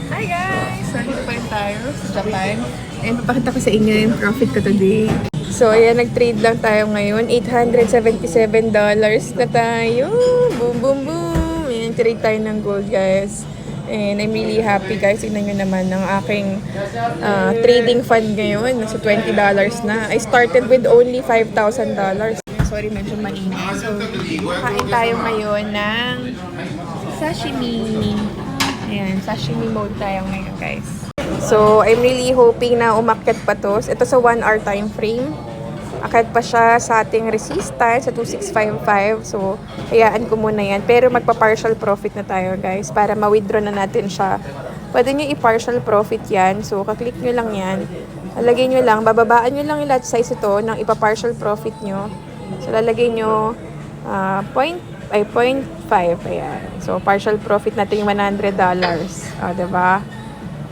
Hi guys! So, dito pa rin tayo sa Japan. And papakita ko sa inyo yung profit ko today. So, ayan, nag-trade lang tayo ngayon. $877 na tayo. Boom, boom, boom! Ayan, trade tayo ng gold, guys. And I'm really happy, guys. Tignan nyo naman ang aking trading fund ngayon. Nasa $20 na. I started with only $5,000. Sorry, medyo mainit. So, kain tayo ngayon ng sashimi. Ayan, sashimi mode tayo ngayon, guys. So, I'm really hoping na umakyat pa to. Ito sa 1 hour time frame. Akyat pa siya sa ating resistance sa 2655. So, hayaan ko muna yan. Pero magpa-partial profit na tayo, guys, para ma-withdraw na natin siya. Pwede nyo i-partial profit yan. So, kaklik nyo lang yan. Lalagay nyo lang, bababaan nyo lang yung lot size ito ng ipa-partial profit nyo. So, lalagay nyo 0.5. Ayan. So, partial profit natin yung $100. O, diba?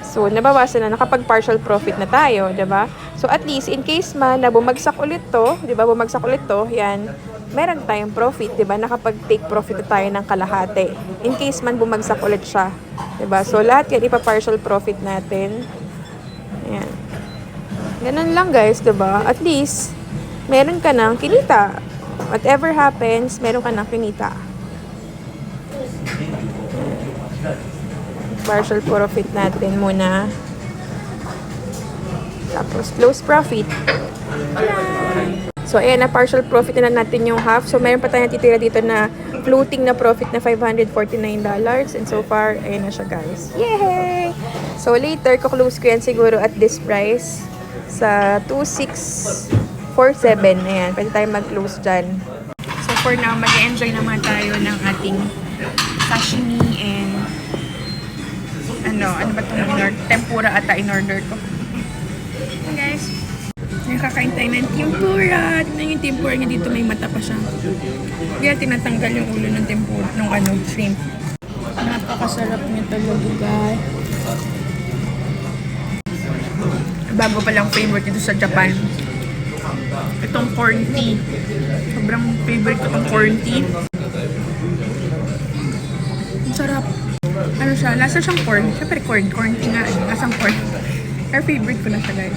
So, nabawasan na. Nakapag-partial profit na tayo, diba? So, at least, in case man na bumagsak ulit to, diba? Bumagsak ulit to, yan. Meron tayong profit, diba? Nakapag-take profit na tayo ng kalahati. In case man bumagsak ulit siya. Diba? So, lahat yan, ipa-partial profit natin. Ayan. Ganun lang, guys, diba? At least, meron ka ng kinita. Whatever happens, meron ka ng kinita. Partial profit natin muna. Tapos, close profit. So, ayan na, partial profit na natin yung half. So, meron pa tayong titira dito na floating na profit na $549. And so far, ayan na siya, guys. Yay! So, later, kuklose ko yan siguro at this price sa 2647. Ayan, pwede tayo mag-close dyan. So, for now, mag-enjoy naman tayo ng ating sashimi and ano ba itong tempura ata in-order ko. Okay, guys. Nakakain tayo ng tempura. Tignan yung tempura niya dito, may mata pa siya. Kaya tinatanggal yung ulo ng tempura, ng shrimp. Napakasarap niya talaga, guys. Bago palang favorite dito sa Japan. Itong corn tea. Sobrang favorite ko itong corn tea. Ang sarap. Ano siya? Lasa siyang corn. Siyempre corn tea nga. Lasang corn. Our favorite ko na siya, guys.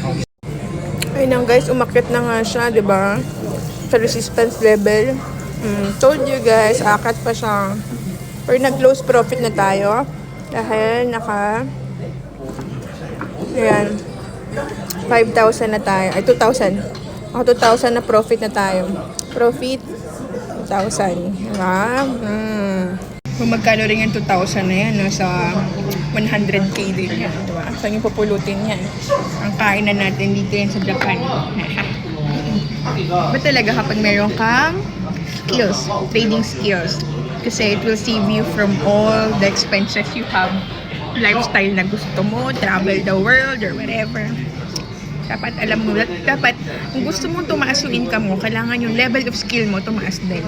Ayun guys, umakyat na nga siya, diba? Sa resistance level. Told you guys, akat pa siya. Pero nag-close profit na tayo. Dahil ayan, 5,000 na tayo. Ay, 2,000. 2,000 na profit na tayo. Profit, 2,000. Diba? Kung magkano rin yung 2,000 na yan, nasa 100k din yan. Diba? Saan yung pupulutin yan? Ang kainan natin dito yan sa Japan. Ba talaga kapag meron kang skills, trading skills, kasi it will save you from all the expenses you have, lifestyle na gusto mo, travel the world or whatever. Dapat alam mo, dapat kung gusto mo tumaas yung income mo, kailangan yung level of skill mo tumaas din.